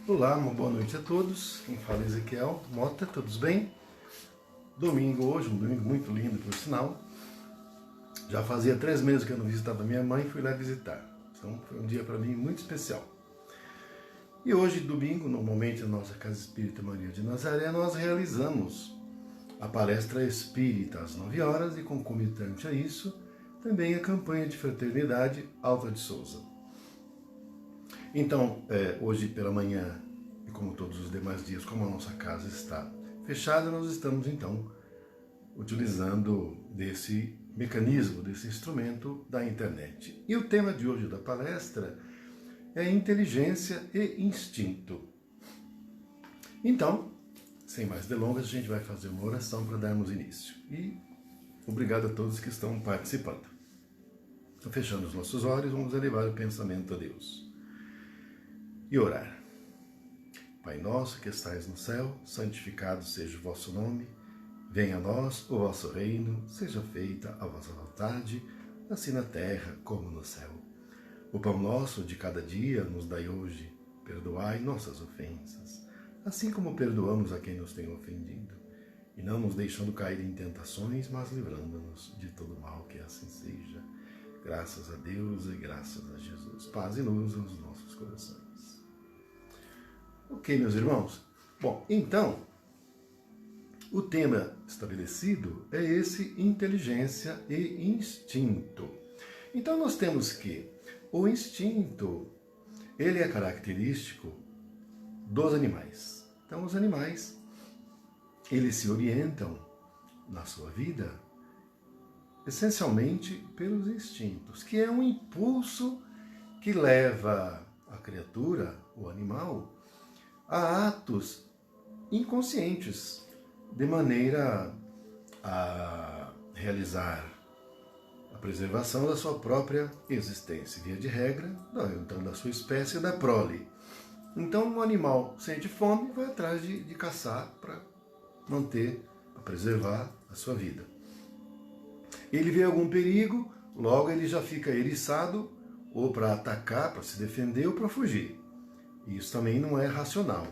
Olá, uma boa noite a todos. Quem fala é Ezequiel Mota, todos bem? Domingo hoje, um domingo muito lindo, por sinal. Já fazia 3 meses que eu não visitava minha mãe e fui lá visitar. Então foi um dia para mim muito especial. E hoje, domingo, normalmente na nossa Casa Espírita Maria de Nazaré, nós realizamos a palestra espírita às 9 horas e concomitante a isso, também a campanha de fraternidade Alta de Souza. Então, hoje pela manhã, e como todos os demais dias, como a nossa casa está fechada, nós estamos então utilizando desse mecanismo, desse instrumento da internet. E o tema de hoje da palestra é inteligência e instinto. Então, sem mais delongas, a gente vai fazer uma oração para darmos início. E obrigado a todos que estão participando. Então, fechando os nossos olhos, vamos elevar o pensamento a Deus e orar. Pai nosso que estais no céu, santificado seja o vosso nome, venha a nós o vosso reino, seja feita a vossa vontade, assim na terra como no céu. O pão nosso de cada dia nos dai hoje, perdoai nossas ofensas, assim como perdoamos a quem nos tem ofendido, e não nos deixando cair em tentações, mas livrando-nos de todo mal, que assim seja. Graças a Deus e graças a Jesus. Paz e luz nos nossos corações. Ok, meus irmãos? Bom, então, o tema estabelecido é esse inteligência e instinto. Então, nós temos que o instinto, ele é característico dos animais. Então, os animais, eles se orientam na sua vida essencialmente pelos instintos, que é um impulso que leva a criatura, o animal, a atos inconscientes, de maneira a realizar a preservação da sua própria existência, via de regra, então da sua espécie, da prole. Então o animal sente fome e vai atrás de caçar para manter, para preservar a sua vida. Ele vê algum perigo, logo ele já fica eriçado, ou para atacar, para se defender, ou para fugir. Isso também não é racional,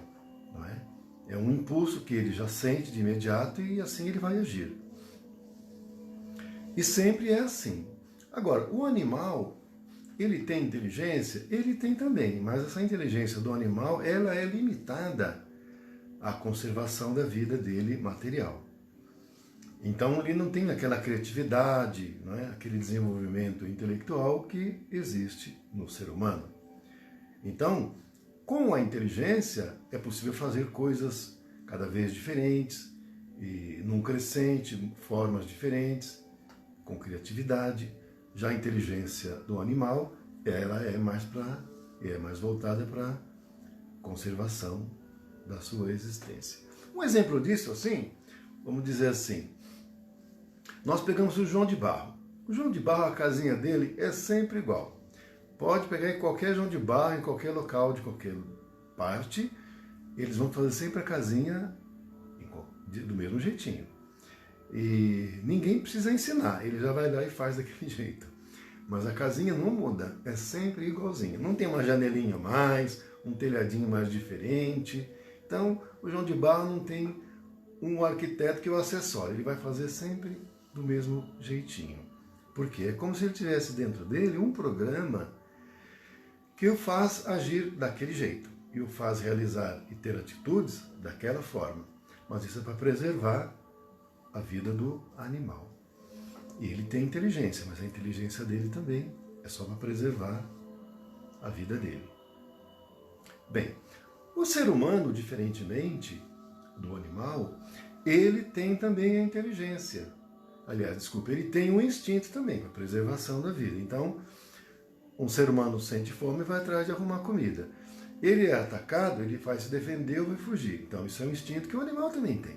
não é? É um impulso que ele já sente de imediato e assim ele vai agir. E sempre é assim. Agora, o animal, ele tem inteligência? Ele tem também, mas essa inteligência do animal, ela é limitada à conservação da vida dele material. Então ele não tem aquela criatividade, não é? Aquele desenvolvimento intelectual que existe no ser humano. Então, com a inteligência é possível fazer coisas cada vez diferentes, e num crescente, formas diferentes, com criatividade. Já a inteligência do animal, ela é mais voltada para conservação da sua existência. Um exemplo disso, assim, vamos dizer assim, nós pegamos o João de Barro. O João de Barro, a casinha dele é sempre igual. Pode pegar em qualquer João de Barro, em qualquer local, de qualquer parte, eles vão fazer sempre a casinha do mesmo jeitinho. E ninguém precisa ensinar, ele já vai lá e faz daquele jeito. Mas a casinha não muda, é sempre igualzinha. Não tem uma janelinha a mais, um telhadinho mais diferente. Então, o João de Barro não tem um arquiteto que o acessório, ele vai fazer sempre do mesmo jeitinho. Porque é como se ele tivesse dentro dele um programa que o faz agir daquele jeito e o faz realizar e ter atitudes daquela forma. Mas isso é para preservar a vida do animal. E ele tem inteligência, mas a inteligência dele também é só para preservar a vida dele. Bem, o ser humano, diferentemente do animal, ele tem também a inteligência. Aliás, desculpa, ele tem um instinto também para preservação da vida. Então, um ser humano sente fome e vai atrás de arrumar comida. Ele é atacado, ele vai se defender ou vai fugir. Então, isso é um instinto que o animal também tem.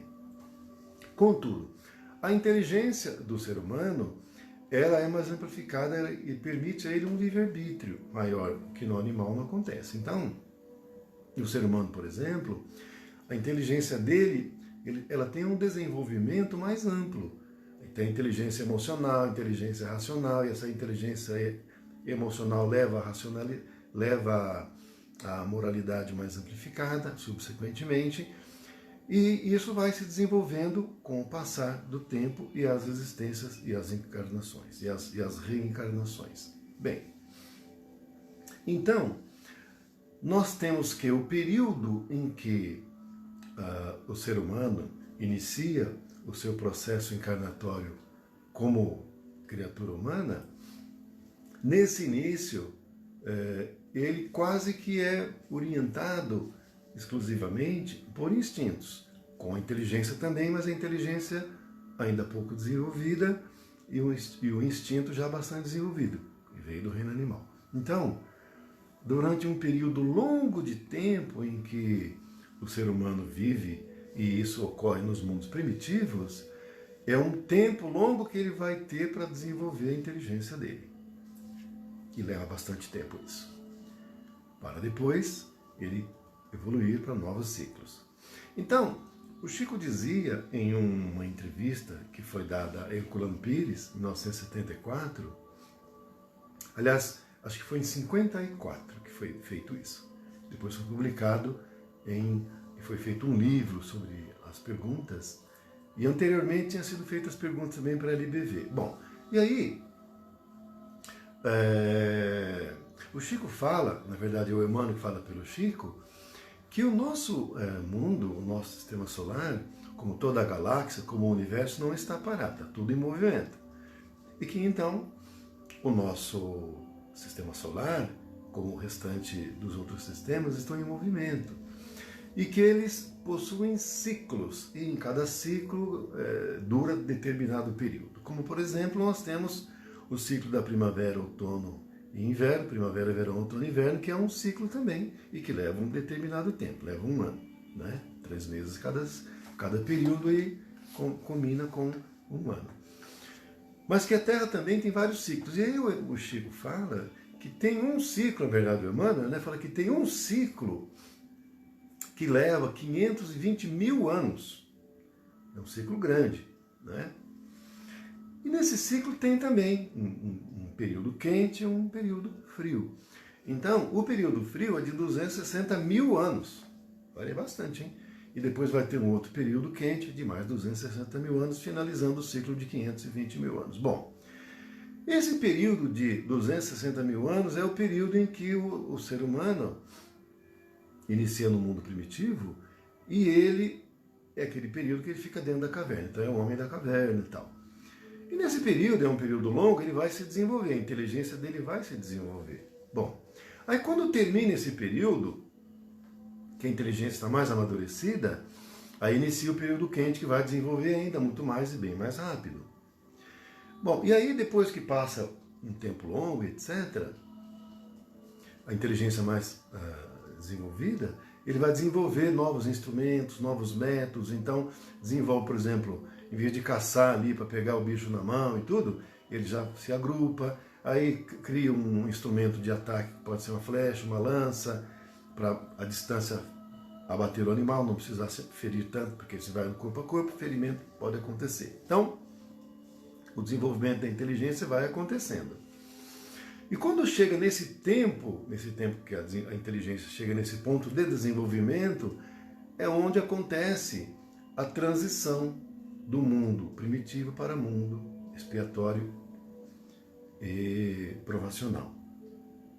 Contudo, a inteligência do ser humano, ela é mais amplificada e permite a ele um livre-arbítrio maior, que no animal não acontece. Então, o ser humano, por exemplo, a inteligência dele, ela tem um desenvolvimento mais amplo. Tem inteligência emocional, inteligência racional, e essa inteligência emocional leva a moralidade mais amplificada, subsequentemente, e isso vai se desenvolvendo com o passar do tempo e as existências e as encarnações e as reencarnações. Bem, então, nós temos que o período em que o ser humano inicia o seu processo encarnatório como criatura humana, nesse início, ele quase que é orientado exclusivamente por instintos, com a inteligência também, mas a inteligência ainda pouco desenvolvida e o instinto já bastante desenvolvido, que veio do reino animal. Então, durante um período longo de tempo em que o ser humano vive, e isso ocorre nos mundos primitivos, é um tempo longo que ele vai ter para desenvolver a inteligência dele. E leva bastante tempo isso. Para depois ele evoluir para novos ciclos. Então, o Chico dizia em uma entrevista que foi dada a Herculano Pires, em 1974, aliás, acho que foi em 54 que foi feito isso. Depois foi publicado foi feito um livro sobre as perguntas, e anteriormente tinha sido feitas perguntas também para a LBV. Bom, e aí, o Chico fala, na verdade é o Emmanuel que fala pelo Chico, que o nosso mundo, o nosso sistema solar, como toda a galáxia, como o universo, não está parado, está tudo em movimento. E que então o nosso sistema solar, como o restante dos outros sistemas, estão em movimento. E que eles possuem ciclos, e em cada ciclo dura determinado período. Como, por exemplo, nós temos o ciclo da primavera, outono e inverno, primavera, verão, outono e inverno, que é um ciclo também, e que leva um determinado tempo, leva um ano, né? 3 meses cada período, e combina com um ano. Mas que a Terra também tem vários ciclos. E aí o Chico fala que tem um ciclo, na verdade, o Emmanuel, né, fala que tem um ciclo que leva 520 mil anos. É um ciclo grande, né? E nesse ciclo tem também um período quente e um período frio. Então, o período frio é de 260 mil anos. Vale bastante, hein? E depois vai ter um outro período quente de mais 260 mil anos, finalizando o ciclo de 520 mil anos. Bom, esse período de 260 mil anos é o período em que o ser humano inicia no mundo primitivo, e ele é aquele período que ele fica dentro da caverna. Então é o homem da caverna e tal. E nesse período, é um período longo, ele vai se desenvolver, a inteligência dele vai se desenvolver. Bom, aí quando termina esse período, que a inteligência está mais amadurecida, aí inicia o período quente, que vai desenvolver ainda muito mais e bem mais rápido. Bom, e aí depois que passa um tempo longo, etc., a inteligência mais desenvolvida, ele vai desenvolver novos instrumentos, novos métodos. Então desenvolve, por exemplo, em vez de caçar ali para pegar o bicho na mão e tudo, ele já se agrupa, aí cria um instrumento de ataque, que pode ser uma flecha, uma lança, para a distância abater o animal, não precisar se ferir tanto, porque se vai no corpo a corpo, ferimento pode acontecer. Então, o desenvolvimento da inteligência vai acontecendo. E quando chega nesse tempo que a inteligência chega nesse ponto de desenvolvimento, é onde acontece a transição do mundo primitivo para o mundo expiatório e provacional.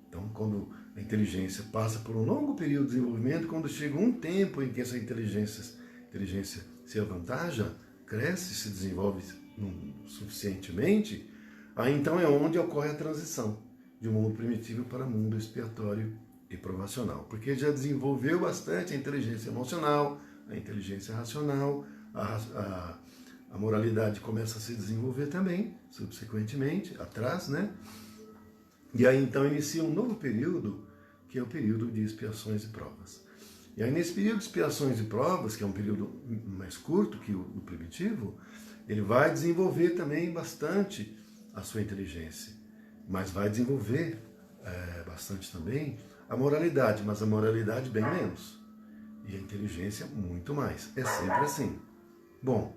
Então, quando a inteligência passa por um longo período de desenvolvimento, quando chega um tempo em que essa inteligência se avantaja, cresce, se desenvolve suficientemente, aí então é onde ocorre a transição de um mundo primitivo para um mundo expiatório e provacional. Porque já desenvolveu bastante a inteligência emocional, a inteligência racional, a moralidade começa a se desenvolver também, subsequentemente, atrás, né? E aí então inicia um novo período, que é o período de expiações e provas. E aí nesse período de expiações e provas, que é um período mais curto que o primitivo, ele vai desenvolver também bastante a sua inteligência, mas vai desenvolver bastante também a moralidade, mas a moralidade bem menos, e a inteligência muito mais. É sempre assim. Bom,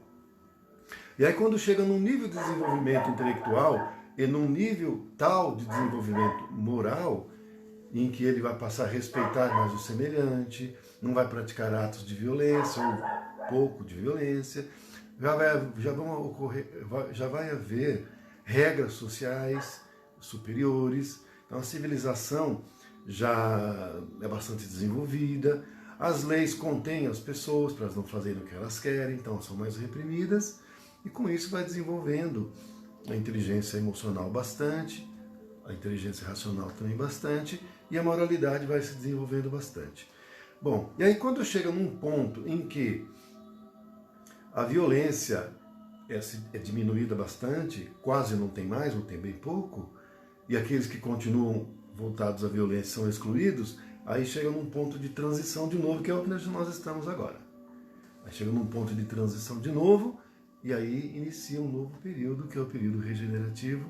e aí quando chega num nível de desenvolvimento intelectual e num nível tal de desenvolvimento moral, em que ele vai passar a respeitar mais o semelhante, não vai praticar atos de violência ou pouco de violência, já vai haver regras sociais superiores, então a civilização já é bastante desenvolvida, as leis contêm as pessoas para elas não fazerem o que elas querem, então são mais reprimidas, e com isso vai desenvolvendo a inteligência emocional bastante, a inteligência racional também bastante, e a moralidade vai se desenvolvendo bastante. Bom, e aí quando chega num ponto em que a violência é diminuída bastante, quase não tem mais, ou tem bem pouco, e aqueles que continuam voltados à violência são excluídos, aí chega num ponto de transição de novo, que é o que nós estamos agora. Aí chega num ponto de transição de novo, e aí inicia um novo período, que é o período regenerativo,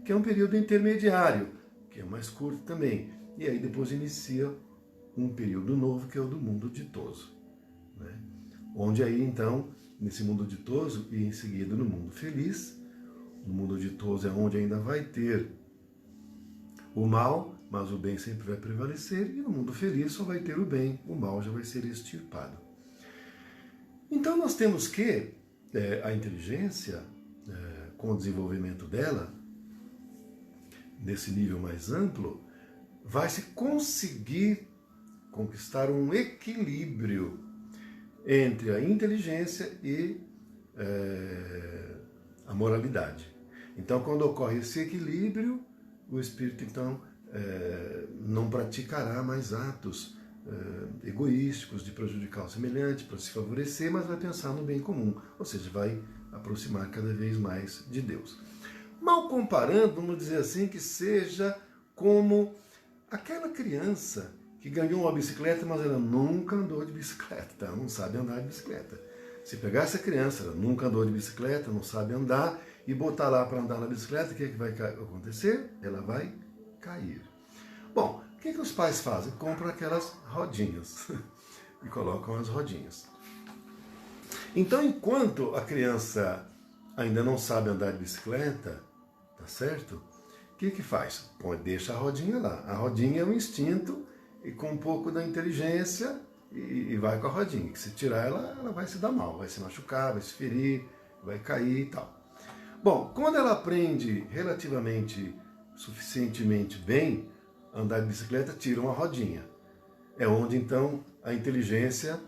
que é um período intermediário, que é mais curto também. E aí depois inicia um período novo, que é o do mundo ditoso, né? Onde aí então, nesse mundo ditoso, e em seguida no mundo feliz, no mundo ditoso é onde ainda vai ter o mal, mas o bem sempre vai prevalecer, e no mundo feliz só vai ter o bem, o mal já vai ser extirpado. Então nós temos que, a inteligência, com o desenvolvimento dela, nesse nível mais amplo, vai se conseguir conquistar um equilíbrio entre a inteligência e a moralidade. Então, quando ocorre esse equilíbrio, o espírito, então, não praticará mais atos egoísticos de prejudicar o semelhante para se favorecer, mas vai pensar no bem comum, ou seja, vai aproximar cada vez mais de Deus. Mal comparando, vamos dizer assim, que seja como aquela criança que ganhou uma bicicleta, mas ela nunca andou de bicicleta, ela não sabe andar de bicicleta. Se pegar essa criança, ela nunca andou de bicicleta, não sabe andar, e botar lá para andar na bicicleta, o que vai acontecer? Ela vai cair. Bom, o que os pais fazem? Compram aquelas rodinhas e colocam as rodinhas. Então, enquanto a criança ainda não sabe andar de bicicleta, tá certo? O que faz? Deixa a rodinha lá. A rodinha é um instinto, e com um pouco da inteligência, e vai com a rodinha. Que se tirar ela vai se dar mal, vai se machucar, vai se ferir, vai cair e tal. Bom, quando ela aprende relativamente, suficientemente bem andar de bicicleta, tiram a rodinha. É onde então a inteligência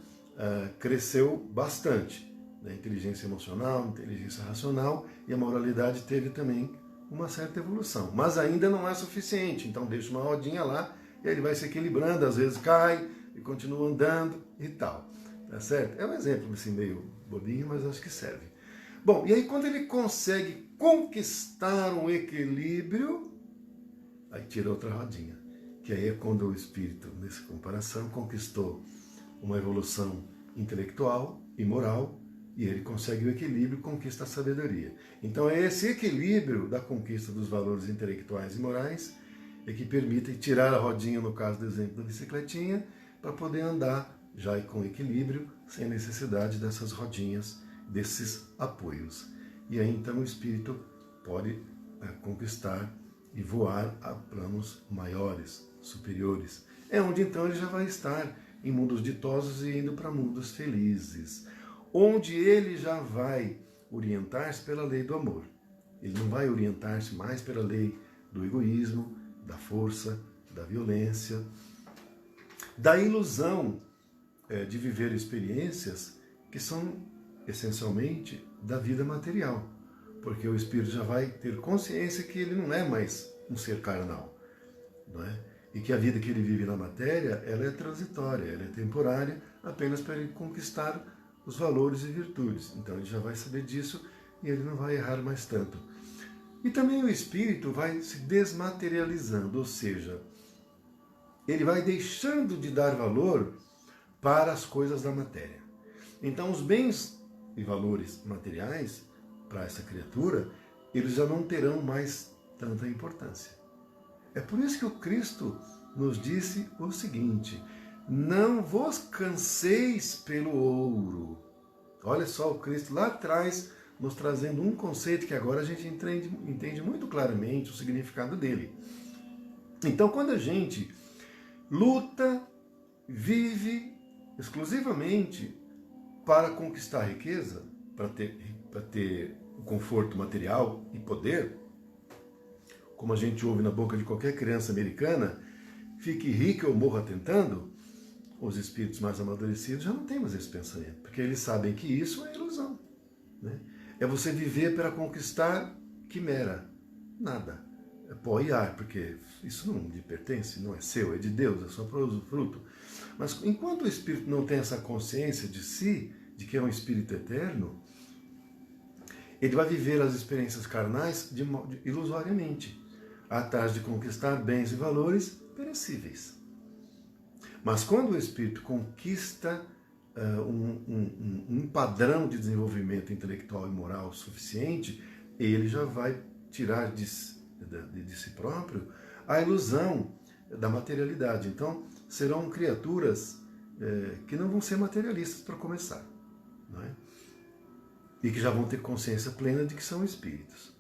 cresceu bastante. A inteligência emocional, a inteligência racional, e a moralidade teve também uma certa evolução. Mas ainda não é suficiente, então deixa uma rodinha lá, e ele vai se equilibrando, às vezes cai e continua andando e tal. Tá certo? É um exemplo assim, meio bobinho, mas acho que serve. Bom, e aí quando ele consegue conquistar um equilíbrio, aí tira outra rodinha. Que aí é quando o espírito, nessa comparação, conquistou uma evolução intelectual e moral, e ele consegue o equilíbrio e conquista a sabedoria. Então é esse equilíbrio da conquista dos valores intelectuais e morais que permitem tirar a rodinha, no caso do exemplo da bicicletinha, para poder andar já com equilíbrio, sem necessidade dessas rodinhas, desses apoios. E aí então o espírito pode conquistar e voar a planos maiores, superiores. É onde então ele já vai estar em mundos ditosos e indo para mundos felizes, onde ele já vai orientar-se pela lei do amor. Ele não vai orientar-se mais pela lei do egoísmo, da força, da violência, da ilusão de viver experiências que são essencialmente da vida material, porque o espírito já vai ter consciência que ele não é mais um ser carnal, não é? E que a vida que ele vive na matéria, ela é transitória, ela é temporária, apenas para ele conquistar os valores e virtudes. Então ele já vai saber disso e ele não vai errar mais tanto. E também o espírito vai se desmaterializando, ou seja, ele vai deixando de dar valor para as coisas da matéria. Então os bens e valores materiais para essa criatura, eles já não terão mais tanta importância. É por isso que o Cristo nos disse o seguinte: não vos canseis pelo ouro. Olha só o Cristo lá atrás nos trazendo um conceito que agora a gente entende muito claramente o significado dele. Então, quando a gente luta, vive exclusivamente para conquistar a riqueza, para ter o conforto material e poder, como a gente ouve na boca de qualquer criança americana, fique rico ou morra tentando, os espíritos mais amadurecidos já não têm mais esse pensamento, porque eles sabem que isso é ilusão. Né? É você viver para conquistar quimera, nada. É pó e ar, porque isso não lhe pertence, não é seu, é de Deus, é só para fruto. Mas enquanto o espírito não tem essa consciência de si, de que é um espírito eterno, ele vai viver as experiências carnais ilusoriamente, atrás de conquistar bens e valores perecíveis. Mas quando o espírito conquista um padrão de desenvolvimento intelectual e moral suficiente, ele já vai tirar de si próprio a ilusão da materialidade. Então, serão criaturas que não vão ser materialistas para começar, não é? E que já vão ter consciência plena de que são espíritos.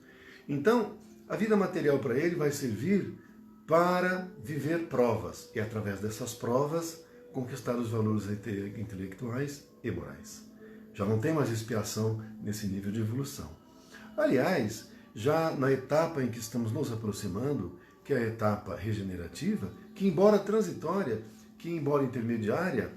Então, a vida material para ele vai servir para viver provas, e através dessas provas conquistar os valores intelectuais e morais. Já não tem mais expiação nesse nível de evolução. Aliás, já na etapa em que estamos nos aproximando, que é a etapa regenerativa, que embora transitória, que embora intermediária,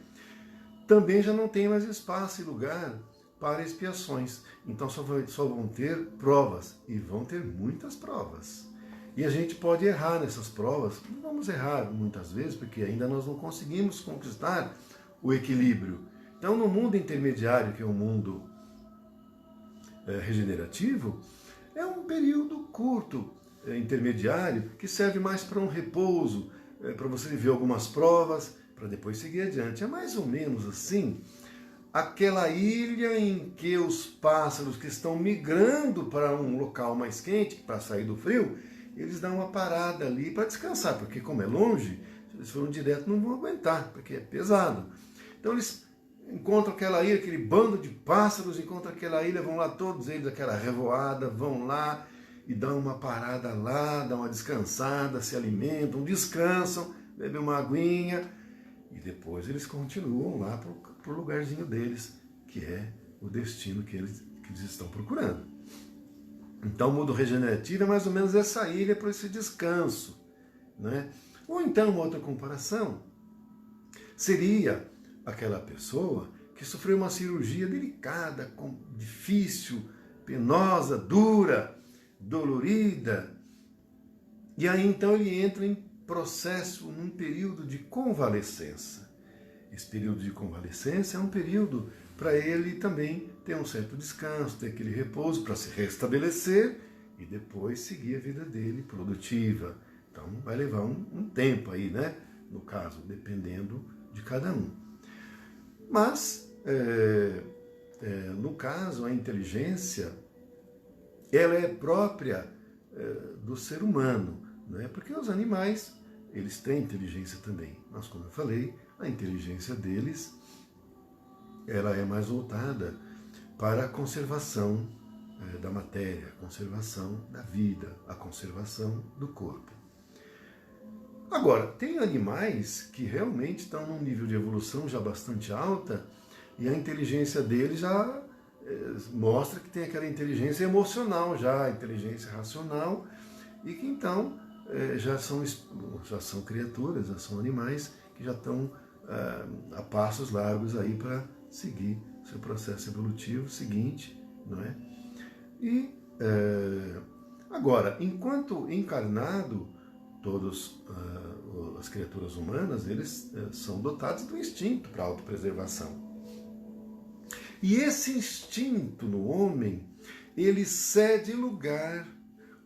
também já não tem mais espaço e lugar para expiações. Então só vão ter provas, e vão ter muitas provas. E a gente pode errar nessas provas. Não vamos errar muitas vezes, porque ainda nós não conseguimos conquistar o equilíbrio. Então, no mundo intermediário, que é o mundo regenerativo, é um período curto, intermediário, que serve mais para um repouso, para você viver algumas provas, para depois seguir adiante. É mais ou menos assim, aquela ilha em que os pássaros que estão migrando para um local mais quente, para sair do frio, eles dão uma parada ali para descansar, porque como é longe, se eles forem direto não vão aguentar, porque é pesado. Então eles encontram aquela ilha, aquele bando de pássaros, encontram aquela ilha, vão lá todos eles, aquela revoada, vão lá e dão uma parada lá, dão uma descansada, se alimentam, descansam, bebem uma aguinha, e depois eles continuam lá para o lugarzinho deles, que é o destino que eles estão procurando. Então o mundo regenerativo é mais ou menos essa ilha para esse descanso. Né? Ou então, uma outra comparação seria aquela pessoa que sofreu uma cirurgia delicada, difícil, penosa, dura, dolorida, e aí então ele entra em processo, num período de convalescença. Esse período de convalescença é um período para ele também ter um certo descanso, ter aquele repouso para se restabelecer e depois seguir a vida dele produtiva. Então vai levar um tempo aí, né? No caso, dependendo de cada um. Mas, no caso, a inteligência, ela é própria do ser humano, né? Porque os animais, eles têm inteligência também. Mas, como eu falei, a inteligência deles, ela é mais voltada para a conservação da matéria, a conservação da vida, a conservação do corpo. Agora, tem animais que realmente estão num nível de evolução já bastante alta e a inteligência deles já mostra que tem aquela inteligência emocional, já inteligência racional, e que então já são criaturas, já são animais que já estão a passos largos aí para seguir seu processo evolutivo seguinte, não é? E agora, enquanto encarnado, todas as criaturas humanas, eles são dotados do instinto para a autopreservação. E esse instinto no homem, ele cede lugar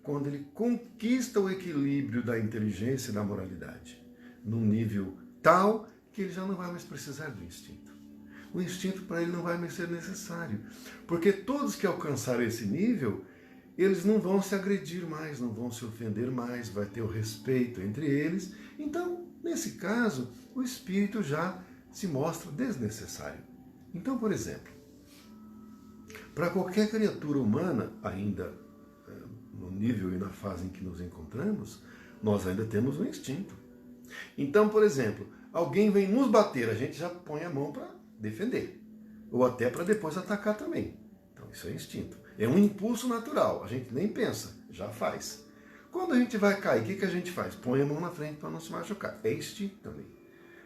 quando ele conquista o equilíbrio da inteligência e da moralidade, num nível tal que ele já não vai mais precisar do instinto. O instinto para ele não vai mais ser necessário, porque todos que alcançaram esse nível, eles não vão se agredir mais, não vão se ofender mais, vai ter o respeito entre eles. Então, nesse caso, o espírito já se mostra desnecessário. Então, por exemplo, para qualquer criatura humana, ainda no nível e na fase em que nos encontramos, nós ainda temos um instinto. Então, por exemplo, alguém vem nos bater, a gente já põe a mão para defender, ou até para depois atacar também. Então, isso é instinto. É um impulso natural, a gente nem pensa, já faz. Quando a gente vai cair, o que a gente faz? Põe a mão na frente para não se machucar. É instinto também.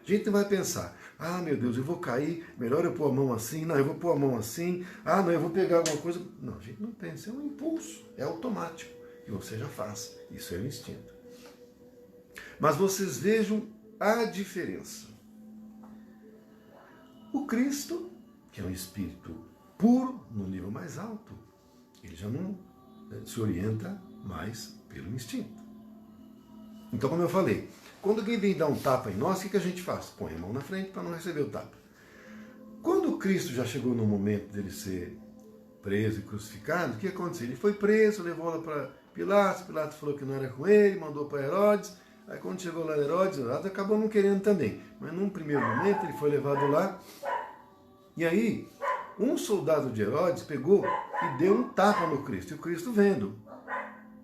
A gente não vai pensar, ah, meu Deus, eu vou cair, melhor eu pôr a mão assim, não, eu vou pôr a mão assim, ah, não, eu vou pegar alguma coisa. Não, a gente não pensa, é um impulso, é automático, e você já faz. Isso é o instinto. Mas vocês vejam a diferença. O Cristo, que é um espírito puro, no nível mais alto, ele já não se orienta mais pelo instinto. Então, como eu falei, quando alguém vem dar um tapa em nós, o que a gente faz? Põe a mão na frente para não receber o tapa. Quando o Cristo já chegou no momento dele ser preso e crucificado, o que aconteceu? Ele foi preso, levou lá para Pilatos, Pilatos falou que não era com ele, mandou para Herodes, aí quando chegou lá Herodes acabou não querendo também. Mas num primeiro momento ele foi levado lá, e aí um soldado de Herodes pegou e deu um tapa no Cristo, e o Cristo vendo,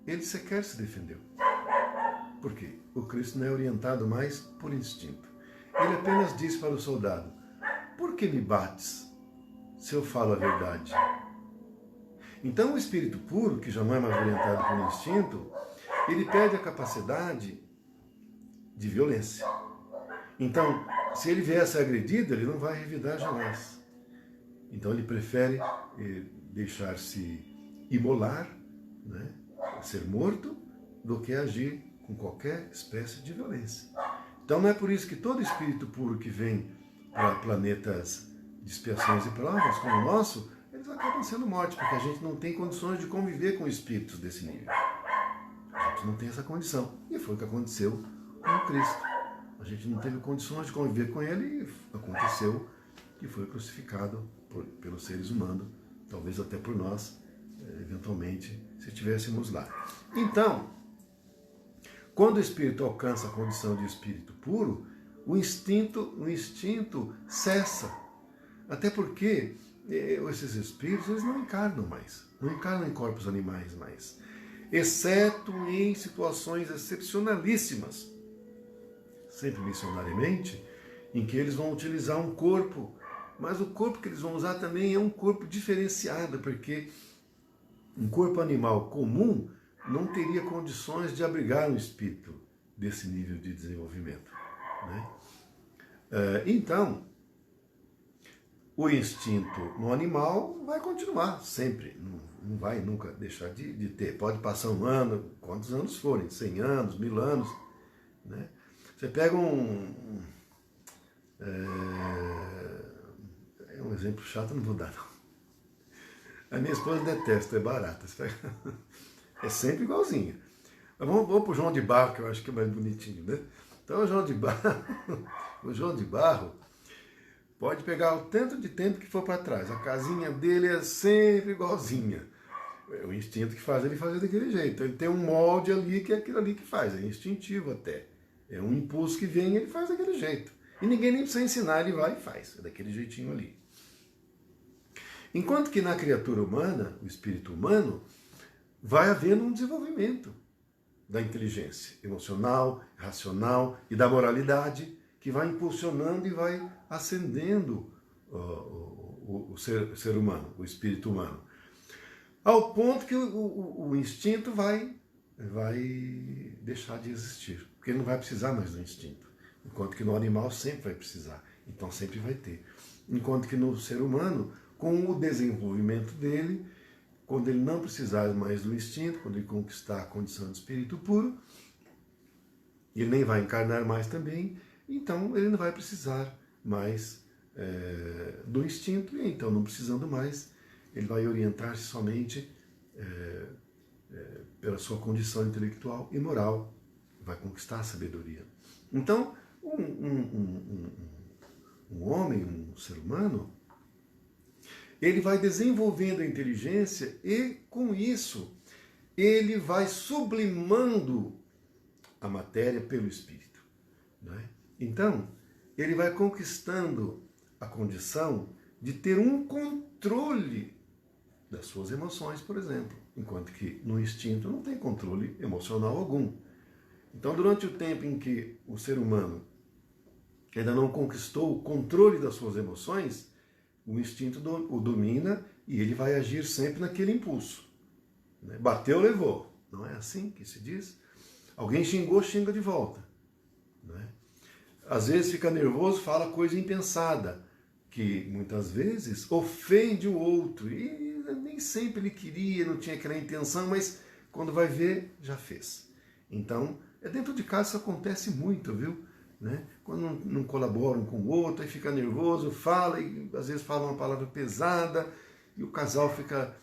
ele sequer se defendeu. Por quê? O Cristo não é orientado mais por instinto. Ele apenas disse para o soldado, por que me bates se eu falo a verdade? Então o espírito puro, que já não é mais orientado por instinto, ele perde a capacidade de violência. Então, se ele vier a ser agredido, ele não vai revidar jamais. Então ele prefere deixar-se imolar, né, ser morto, do que agir com qualquer espécie de violência. Então não é por isso que todo espírito puro que vem para planetas de expiações e provas, como o nosso, eles acabam sendo mortos, porque a gente não tem condições de conviver com espíritos desse nível. A gente não tem essa condição. E foi o que aconteceu com o Cristo. A gente não teve condições de conviver com ele e aconteceu que foi crucificado pelos seres humanos, talvez até por nós, eventualmente, se estivéssemos lá. Então, quando o espírito alcança a condição de espírito puro, o instinto cessa. Até porque esses espíritos eles não encarnam mais, não encarnam em corpos animais mais, exceto em situações excepcionalíssimas, sempre missionariamente, em que eles vão utilizar um corpo, mas o corpo que eles vão usar também é um corpo diferenciado, porque um corpo animal comum não teria condições de abrigar um espírito desse nível de desenvolvimento, né? Então, o instinto no animal vai continuar sempre, não vai nunca deixar de ter. Pode passar um ano, quantos anos forem, 100 anos, 1000 anos, né? Você pega um exemplo chato, não vou dar não. A minha esposa detesta, é barata. É sempre igualzinha. Mas vamos para o João de Barro, que eu acho que é mais bonitinho, né? Então o João de Barro pode pegar o tanto de tempo que for para trás. A casinha dele é sempre igualzinha. É o instinto que faz ele fazer daquele jeito. Ele tem um molde ali que é aquilo ali que faz. É instintivo até. É um impulso que vem e ele faz daquele jeito. E ninguém nem precisa ensinar, ele vai e faz. É daquele jeitinho ali. Enquanto que na criatura humana, o espírito humano, vai havendo um desenvolvimento da inteligência emocional, racional e da moralidade, que vai impulsionando e vai acendendo o ser humano, o espírito humano. Ao ponto que o instinto vai deixar de existir, porque ele não vai precisar mais do instinto. Enquanto que no animal sempre vai precisar, então sempre vai ter. Enquanto que no ser humano, com o desenvolvimento dele, quando ele não precisar mais do instinto, quando ele conquistar a condição de espírito puro, ele nem vai encarnar mais também, então ele não vai precisar mais do instinto, e então não precisando mais, ele vai orientar-se somente pela sua condição intelectual e moral, vai conquistar a sabedoria. Então, um homem, um ser humano, ele vai desenvolvendo a inteligência e, com isso, ele vai sublimando a matéria pelo espírito, né? Então, ele vai conquistando a condição de ter um controle das suas emoções, por exemplo, enquanto que no instinto não tem controle emocional algum. Então, durante o tempo em que o ser humano ainda não conquistou o controle das suas emoções, o instinto o domina e ele vai agir sempre naquele impulso. Bateu, levou. Não é assim que se diz? Alguém xingou, xinga de volta. Às vezes fica nervoso, fala coisa impensada, que muitas vezes ofende o outro. E nem sempre ele queria, não tinha aquela intenção, mas quando vai ver, já fez. Então, dentro de casa isso acontece muito, viu? Quando não colaboram com o outro, aí fica nervoso, fala, e às vezes fala uma palavra pesada, e o casal fica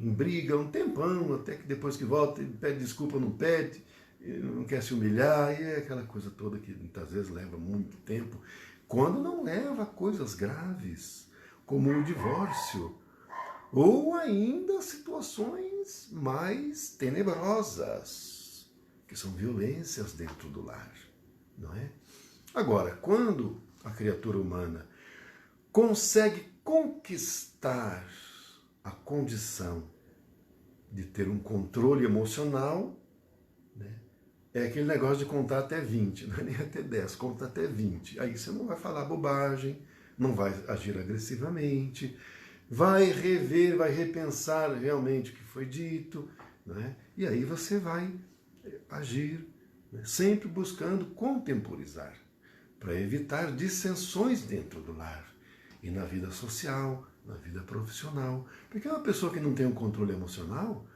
em briga um tempão, até que depois que volta, ele pede desculpa, não pede, não quer se humilhar, e é aquela coisa toda que muitas vezes leva muito tempo, quando não leva a coisas graves, como o divórcio, ou ainda situações mais tenebrosas, que são violências dentro do lar, não é? Agora, quando a criatura humana consegue conquistar a condição de ter um controle emocional, é aquele negócio de contar até 20, não é nem até 10, conta até 20. Aí você não vai falar bobagem, não vai agir agressivamente, vai rever, vai repensar realmente o que foi dito, e aí você vai agir, sempre buscando contemporizar, para evitar dissensões dentro do lar e na vida social, na vida profissional. Porque uma pessoa que não tem um controle emocional,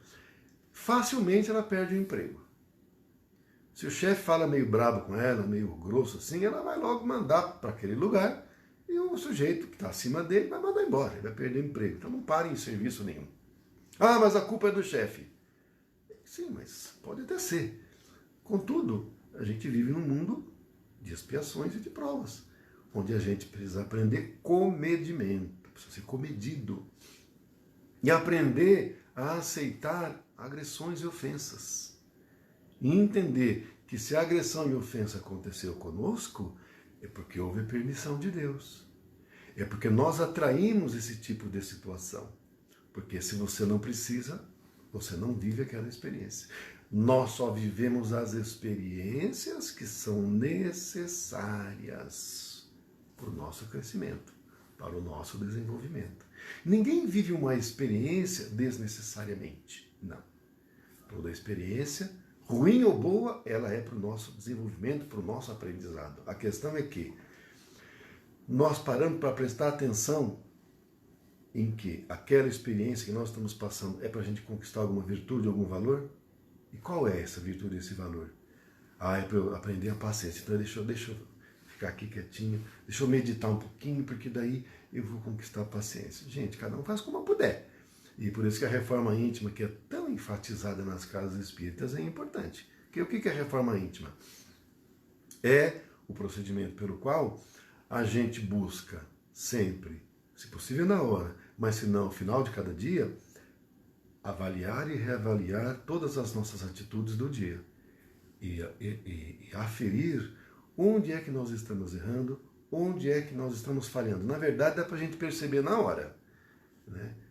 facilmente ela perde o emprego. Se o chefe fala meio brabo com ela, meio grosso assim, ela vai logo mandar para aquele lugar e o sujeito que está acima dele vai mandar embora, ele vai perder o emprego. Então não pare em serviço nenhum. Ah, mas a culpa é do chefe. Sim, mas pode até ser. Contudo, a gente vive num mundo de expiações e de provas, onde a gente precisa aprender comedimento, precisa ser comedido. E aprender a aceitar agressões e ofensas. E entender que se a agressão e ofensa aconteceu conosco, é porque houve permissão de Deus. É porque nós atraímos esse tipo de situação. Porque se você não precisa, você não vive aquela experiência. Nós só vivemos as experiências que são necessárias para o nosso crescimento, para o nosso desenvolvimento. Ninguém vive uma experiência desnecessariamente. Não. Toda experiência, ruim ou boa, ela é para o nosso desenvolvimento, para o nosso aprendizado. A questão é que nós paramos para prestar atenção em que aquela experiência que nós estamos passando é para a gente conquistar alguma virtude, algum valor? E qual é essa virtude, esse valor? Ah, é para eu aprender a paciência. Então deixa eu ficar aqui quietinho, deixa eu meditar um pouquinho, porque daí eu vou conquistar a paciência. Gente, cada um faz como puder. E por isso que a reforma íntima, que é tão enfatizada nas casas espíritas, é importante. Porque o que é a reforma íntima? É o procedimento pelo qual a gente busca sempre, se possível na hora, mas se não ao final de cada dia, avaliar e reavaliar todas as nossas atitudes do dia. E aferir onde é que nós estamos errando, onde é que nós estamos falhando. Na verdade, dá para a gente perceber na hora.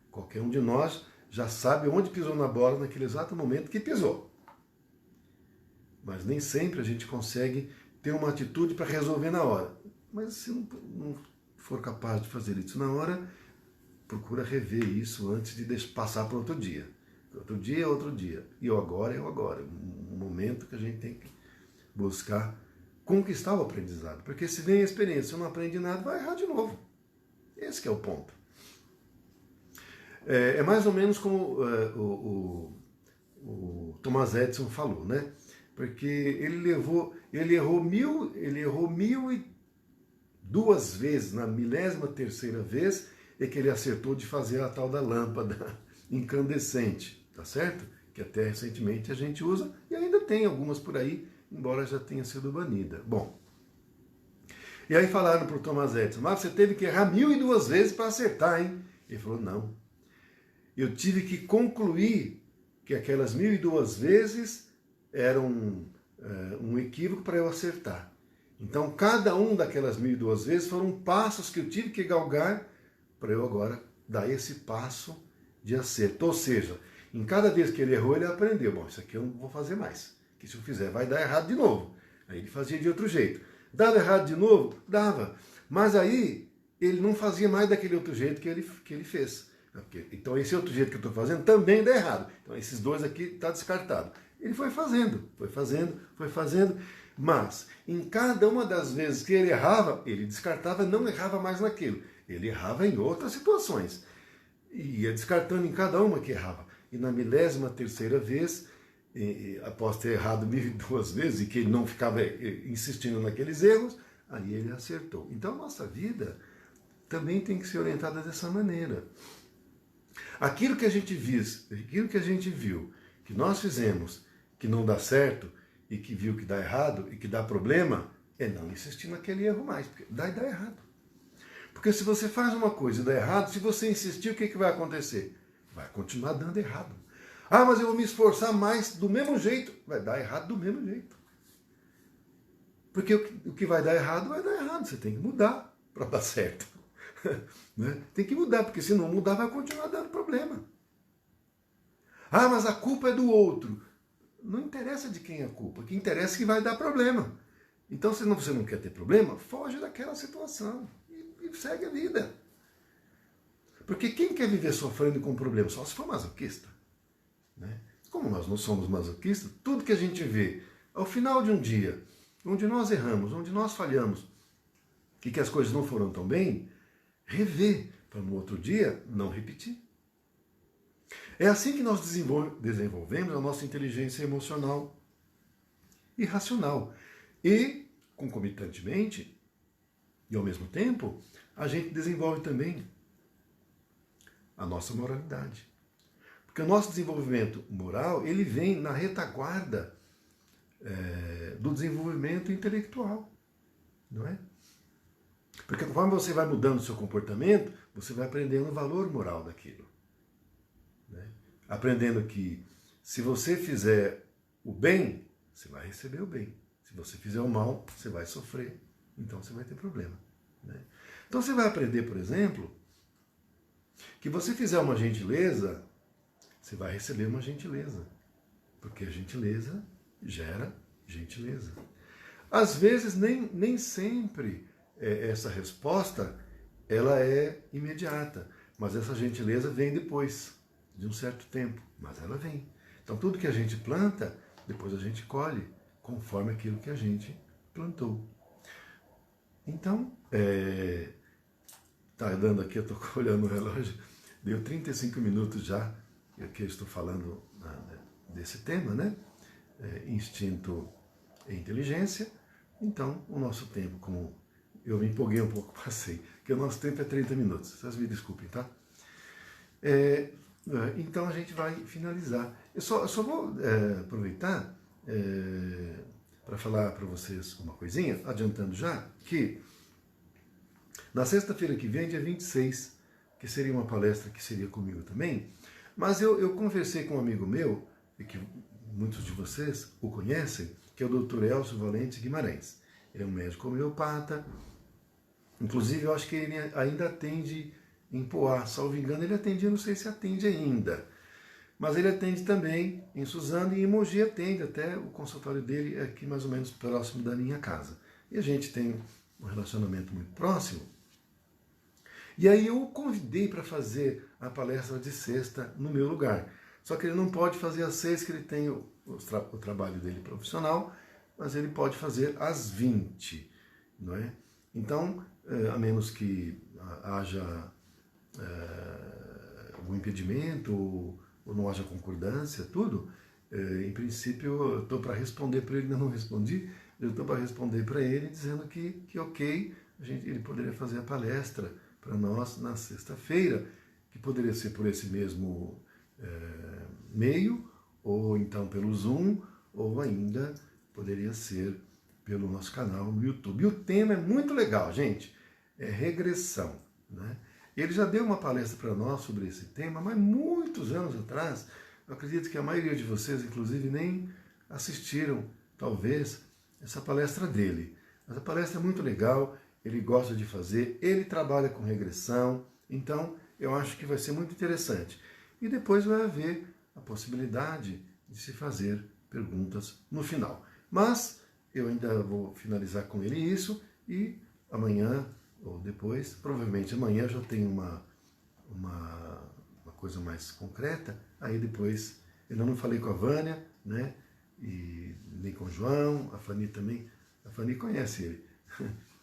Qualquer um de nós já sabe onde pisou na bola naquele exato momento que pisou. Mas nem sempre a gente consegue ter uma atitude para resolver na hora. Mas se não for capaz de fazer isso na hora, procura rever isso antes de passar para outro dia. Outro dia é outro dia. E o agora é o agora. Um momento que a gente tem que buscar conquistar o aprendizado. Porque se vem a experiência e não aprende nada, vai errar de novo. Esse que é o ponto. É mais ou menos como o Thomas Edison falou, Porque ele errou 1002 vezes, na 13ª vez, é que ele acertou de fazer a tal da lâmpada incandescente, tá certo? Que até recentemente a gente usa, e ainda tem algumas por aí, embora já tenha sido banida. Bom, e aí falaram para o Thomas Edison, mas você teve que errar 1002 vezes para acertar, hein? Ele falou, não. Eu tive que concluir que aquelas 1002 vezes eram um equívoco para eu acertar. Então, cada um daquelas 1002 vezes foram passos que eu tive que galgar para eu agora dar esse passo de acerto. Ou seja, Em cada vez que ele errou, ele aprendeu. Bom, isso aqui eu não vou fazer mais. Que se eu fizer vai dar errado de novo. Aí ele fazia de outro jeito. Dava errado de novo? Dava. Mas aí ele não fazia mais daquele outro jeito que ele fez. Então esse outro jeito que eu estou fazendo também dá errado. Então esses dois aqui está descartado. Ele foi fazendo, mas em cada uma das vezes que ele errava, ele descartava, não errava mais naquilo. Ele errava em outras situações. E ia descartando em cada uma que errava. E na 13ª vez, após ter errado 1002 vezes, e que ele não ficava insistindo naqueles erros, aí ele acertou. Então a nossa vida também tem que ser orientada dessa maneira. Aquilo que a gente viu, que nós fizemos, que não dá certo, e que viu que dá errado, e que dá problema, é não insistir naquele erro mais, porque dá errado. Porque se você faz uma coisa e dá errado, se você insistir, o que vai acontecer? Vai continuar dando errado. Ah, mas eu vou me esforçar mais do mesmo jeito. Vai dar errado do mesmo jeito. Porque o que vai dar errado, você tem que mudar para dar certo. Né? Tem que mudar, porque se não mudar vai continuar dando problema. Ah, mas a culpa é do outro. Não interessa de quem é a culpa, o que interessa é que vai dar problema. Então, se você não quer ter problema, foge daquela situação e segue a vida. Porque quem quer viver sofrendo com problema? Só se for masoquista. Né? Como nós não somos masoquistas, tudo que a gente vê ao final de um dia, onde nós erramos, onde nós falhamos, e que as coisas não foram tão bem, rever, para no outro dia não repetir. É assim que nós desenvolvemos a nossa inteligência emocional e racional. E, concomitantemente, e ao mesmo tempo, a gente desenvolve também a nossa moralidade. Porque o nosso desenvolvimento moral, ele vem na retaguarda do desenvolvimento intelectual, não é? Porque conforme você vai mudando o seu comportamento, você vai aprendendo o valor moral daquilo. Né? Aprendendo que se você fizer o bem, você vai receber o bem. Se você fizer o mal, você vai sofrer. Então você vai ter problema. Né? Então você vai aprender, por exemplo, que você fizer uma gentileza, você vai receber uma gentileza. Porque a gentileza gera gentileza. Às vezes nem sempre essa resposta ela é imediata, mas essa gentileza vem depois de um certo tempo, mas ela vem. Então tudo que a gente planta, depois a gente colhe, conforme aquilo que a gente plantou. Então, tá dando aqui, eu estou olhando o relógio, deu 35 minutos já, que eu estou falando desse tema, né? Instinto e inteligência. Então, o nosso tempo, como eu me empolguei um pouco, passei, que o nosso tempo é 30 minutos, vocês me desculpem, tá? Então a gente vai finalizar. Eu só vou aproveitar para falar para vocês uma coisinha, adiantando já, que na sexta-feira que vem, dia 26, que seria uma palestra que seria comigo também, mas eu conversei com um amigo meu, e que muitos de vocês o conhecem, que é o Dr. Elcio Valente Guimarães. Ele é um médico homeopata, inclusive eu acho que ele ainda atende em Poá, salvo engano, ele atende, eu não sei se atende ainda, mas ele atende também em Suzano e em Mogi atende, até o consultório dele é aqui mais ou menos próximo da minha casa. E a gente tem um relacionamento muito próximo. E aí eu o convidei para fazer a palestra de sexta no meu lugar. Só que ele não pode fazer às 6, que ele tem o trabalho dele profissional, mas ele pode fazer às 20, não é? Então, a menos que haja um impedimento ou não haja concordância, tudo, em princípio eu estou para responder para ele, ainda não respondi, eu estou para responder para ele dizendo que ok, ele poderia fazer a palestra para nós na sexta-feira, que poderia ser por esse mesmo meio, ou então pelo Zoom, ou ainda poderia ser pelo nosso canal no YouTube. E o tema é muito legal, gente, é regressão, né? Ele já deu uma palestra para nós sobre esse tema, mas muitos anos atrás. Eu acredito que a maioria de vocês, inclusive, nem assistiram, talvez, essa palestra dele. Mas a palestra é muito legal, ele gosta de fazer, ele trabalha com regressão, então eu acho que vai ser muito interessante. E depois vai haver a possibilidade de se fazer perguntas no final. Mas eu ainda vou finalizar com ele isso e amanhã ou depois, provavelmente amanhã eu já tenho uma coisa mais concreta, aí depois, eu não falei com a Vânia, né, e nem com o João, a Fanny também, a Fanny conhece ele.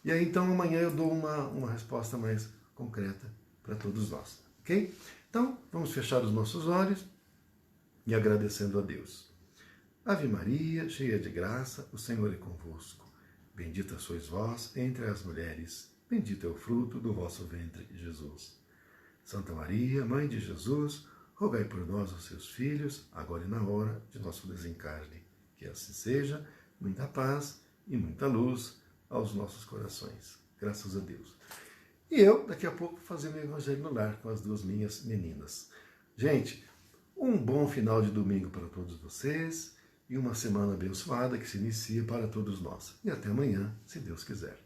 E aí então amanhã eu dou uma resposta mais concreta para todos nós, ok? Então, vamos fechar os nossos olhos e agradecendo a Deus. Ave Maria, cheia de graça, o Senhor é convosco. Bendita sois vós entre as mulheres, bendito é o fruto do vosso ventre, Jesus. Santa Maria, Mãe de Jesus, rogai por nós, os seus filhos, agora e na hora de nosso desencarne. Que assim seja, muita paz e muita luz aos nossos corações. Graças a Deus. E eu, daqui a pouco, fazendo o Evangelho no Lar com as duas minhas meninas. Gente, um bom final de domingo para todos vocês e uma semana abençoada que se inicia para todos nós. E até amanhã, se Deus quiser.